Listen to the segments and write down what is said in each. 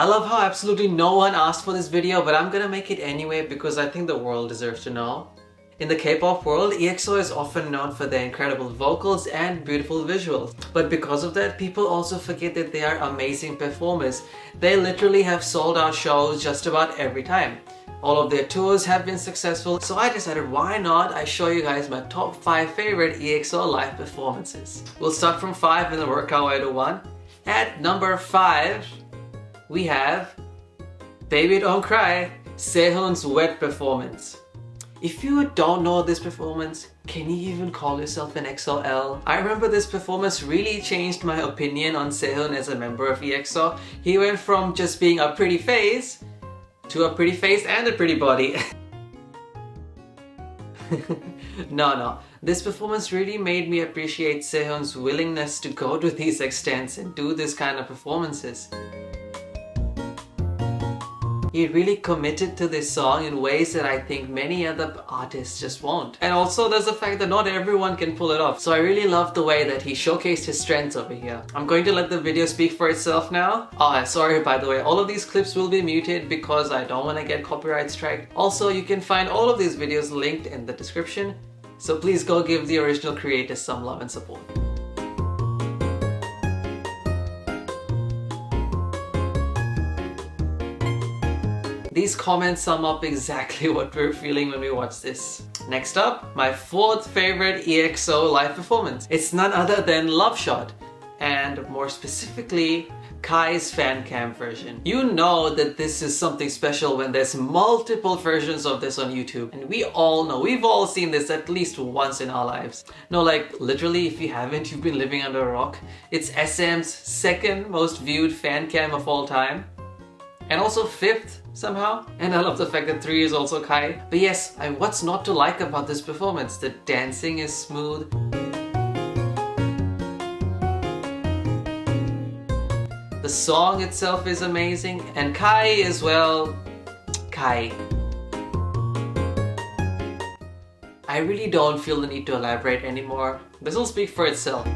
I love how absolutely no one asked for this video, but I'm gonna make it anyway because I think the world deserves to know. In the K-pop world, EXO is often known for their incredible vocals and beautiful visuals. But because of that, people also forget that they are amazing performers. They literally have sold out shows just about every time. All of their tours have been successful, so I decided why not I show you guys my top 5 favorite EXO live performances. We'll start from 5 and then work our way to 1. At number 5, we have Baby Don't Cry, Sehun's wet performance. If you don't know this performance, can you even call yourself an EXO-L? I remember this performance really changed my opinion on Sehun as a member of EXO. He went from just being a pretty face to a pretty face and a pretty body. No. This performance really made me appreciate Sehun's willingness to go to these extents and do this kind of performances. He really committed to this song in ways that I think many other artists just won't. And also there's the fact that not everyone can pull it off. So I really love the way that he showcased his strengths over here. I'm going to let the video speak for itself now. Oh, sorry by the way, all of these clips will be muted because I don't want to get copyright strike. Also, you can find all of these videos linked in the description. So please go give the original creators some love and support. These comments sum up exactly what we're feeling when we watch this. Next up, my 4th favorite EXO live performance. It's none other than Love Shot, and more specifically, Kai's Fancam version. You know that this is something special when there's multiple versions of this on YouTube. And we all know, we've all seen this at least once in our lives. No, like literally, if you haven't, you've been living under a rock. It's SM's 2nd most viewed Fancam of all time. And also 5th somehow. And I love the fact that 3 is also Kai. But yes, what's not to like about this performance? The dancing is smooth. The song itself is amazing. And Kai is, well, Kai. I really don't feel the need to elaborate anymore. This will speak for itself.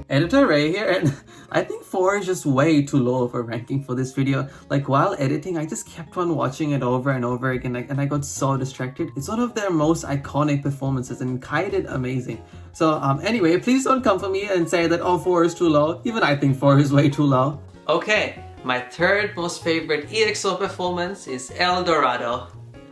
Editor Ray here, and I think 4 is just way too low of a ranking for this video. Like while editing, I just kept on watching it over and over again and I got so distracted. It's one of their most iconic performances and Kai did amazing. So anyway, please don't come for me and say that 4 is too low. Even I think 4 is way too low. Okay, my 3rd most favorite EXO performance is El Dorado.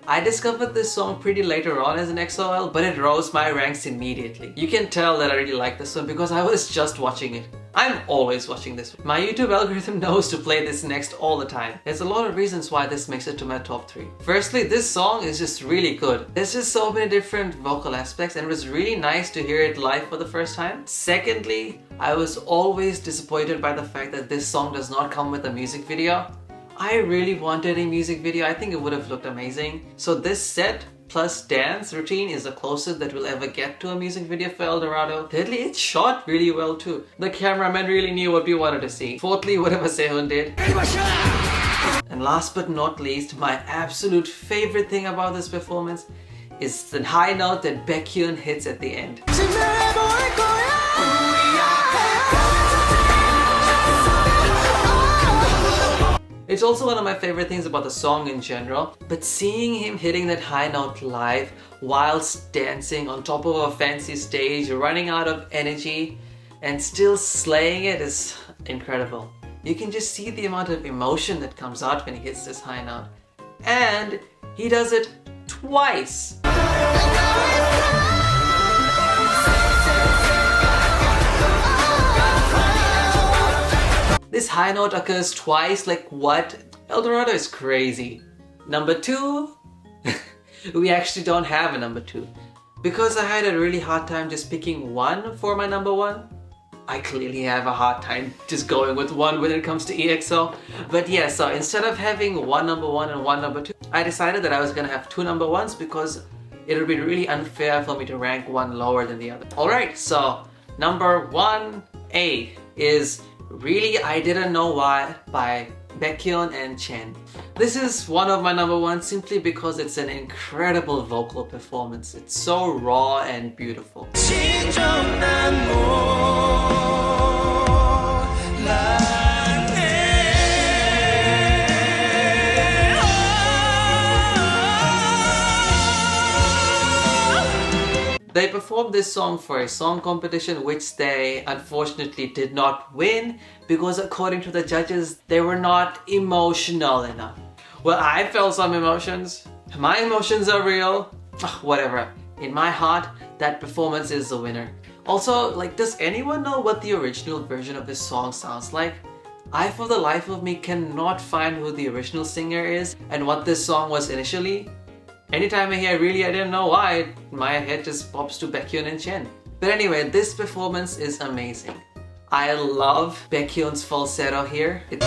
I discovered this song pretty later on as an EXO-L, but it rose my ranks immediately. You can tell that I really like this one because I was just watching it. I'm always watching this. My YouTube algorithm knows to play this next all the time. There's a lot of reasons why this makes it to my top 3. Firstly, this song is just really good. There's just so many different vocal aspects and it was really nice to hear it live for the first time. Secondly, I was always disappointed by the fact that this song does not come with a music video. I really wanted a music video. I think it would have looked amazing. So this set plus dance routine is the closest that we'll ever get to a music video for El Dorado. Thirdly, it's shot really well too. The cameraman really knew what we wanted to see. Fourthly, whatever Sehun did. And last but not least, my absolute favorite thing about this performance is the high note that Baekhun hits at the end. It's also one of my favorite things about the song in general, but seeing him hitting that high note live whilst dancing on top of a fancy stage, running out of energy and still slaying it is incredible. You can just see the amount of emotion that comes out when he hits this high note. And he does it twice. This high note occurs twice, like what? El Dorado is crazy. Number 2? We actually don't have a number 2. Because I had a really hard time just picking one for my number 1. I clearly have a hard time just going with one when it comes to EXO. But yeah, so instead of having one number 1 and one number 2, I decided that I was gonna have 2 number 1s because it would be really unfair for me to rank one lower than the other. Alright, so number 1A is Really I Didn't Know Why by Baekhun and Chen. This is one of my number ones simply because it's an incredible vocal performance. It's so raw and beautiful. They performed this song for a song competition which they unfortunately did not win because according to the judges, they were not emotional enough. Well, I felt some emotions. My emotions are real. Ugh, whatever. In my heart, that performance is the winner. Also, like, does anyone know what the original version of this song sounds like? I, for the life of me, cannot find who the original singer is and what this song was initially. Anytime I hear really, I don't know why, my head just pops to Baekhun and Chen. But anyway, this performance is amazing. I love Baekhun's falsetto here. It's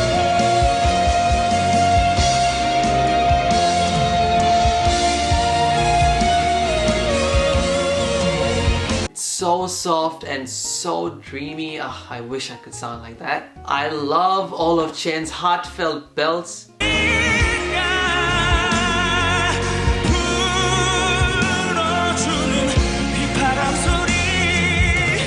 so soft and so dreamy. Ugh, I wish I could sound like that. I love all of Chen's heartfelt belts.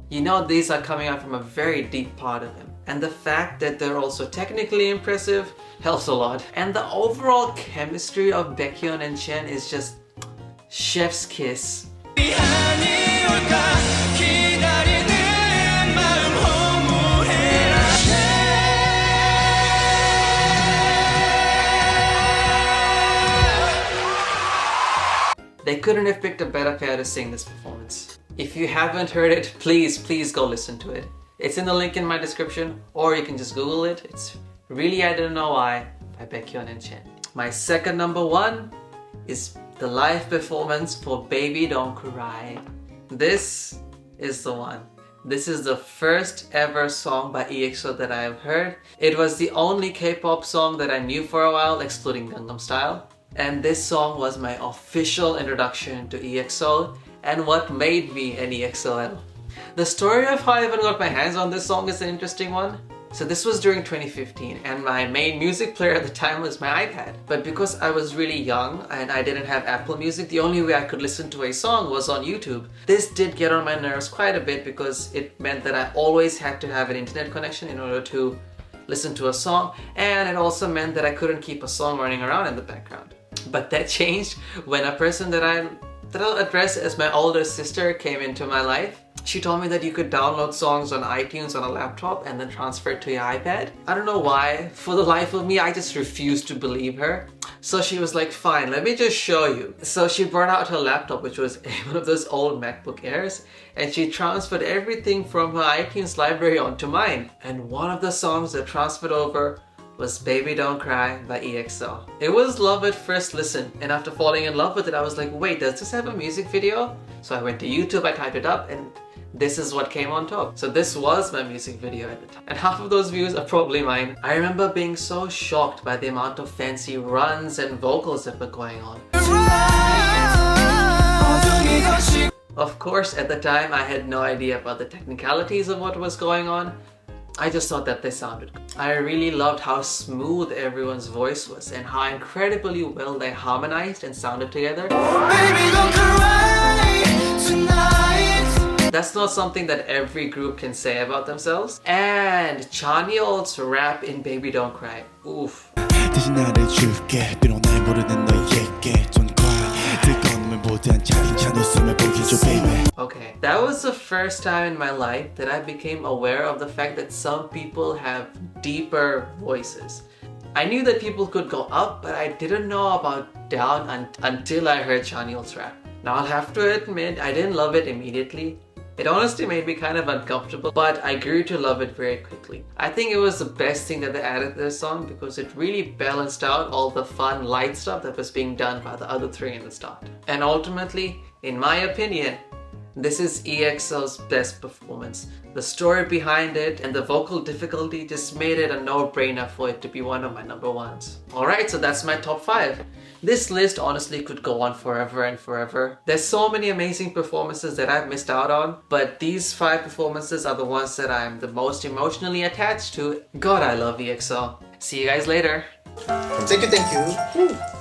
You know these are coming out from a very deep part of him. And the fact that they're also technically impressive helps a lot. And the overall chemistry of Baekhun and Chen is just chef's kiss. They couldn't have picked a better pair to sing this performance. If you haven't heard it, please go listen to it. It's in the link in my description, or you can just Google it. It's Really I Don't Know Why by Baekhun and Chen. My second number one is the live performance for Baby Don't Cry. This is the one. This is the first ever song by EXO that I have heard. It was the only K-pop song that I knew for a while, excluding Gangnam Style. And this song was my official introduction to EXO and what made me an EXO. The story of how I even got my hands on this song is an interesting one. So this was during 2015 and my main music player at the time was my iPad. But because I was really young and I didn't have Apple Music, the only way I could listen to a song was on YouTube. This did get on my nerves quite a bit because it meant that I always had to have an internet connection in order to listen to a song, and it also meant that I couldn't keep a song running around in the background. But that changed when a person that I'll address as my older sister came into my life. She told me that you could download songs on iTunes on a laptop and then transfer it to your iPad. I don't know why. For the life of me, I just refused to believe her. So she was like, fine, let me just show you. So she brought out her laptop, which was one of those old MacBook Airs, and she transferred everything from her iTunes library onto mine. And one of the songs that transferred over was Baby Don't Cry by EXO. It was love at first listen, and after falling in love with it, I was like, wait, does this have a music video? So I went to YouTube, I typed it up, and this is what came on top. So this was my music video at the time. And half of those views are probably mine. I remember being so shocked by the amount of fancy runs and vocals that were going on. Of course, at the time, I had no idea about the technicalities of what was going on. I just thought that they sounded good. I really loved how smooth everyone's voice was and how incredibly well they harmonized and sounded together. Baby, don't cry tonight. That's not something that every group can say about themselves. And Chanyeol's rap in Baby Don't Cry. Oof. Okay, that was the first time in my life that I became aware of the fact that some people have deeper voices. I knew that people could go up, but I didn't know about down until I heard Chanyeol's rap. Now I'll have to admit, I didn't love it immediately. It honestly made me kind of uncomfortable, but I grew to love it very quickly. I think it was the best thing that they added to this song because it really balanced out all the fun, light stuff that was being done by the other three in the start. And ultimately, in my opinion, this is EXO's best performance. The story behind it and the vocal difficulty just made it a no-brainer for it to be one of my number ones. Alright, so that's my top 5. This list honestly could go on forever and forever. There's so many amazing performances that I've missed out on, but these 5 performances are the ones that I'm the most emotionally attached to. God, I love EXO. See you guys later. Thank you.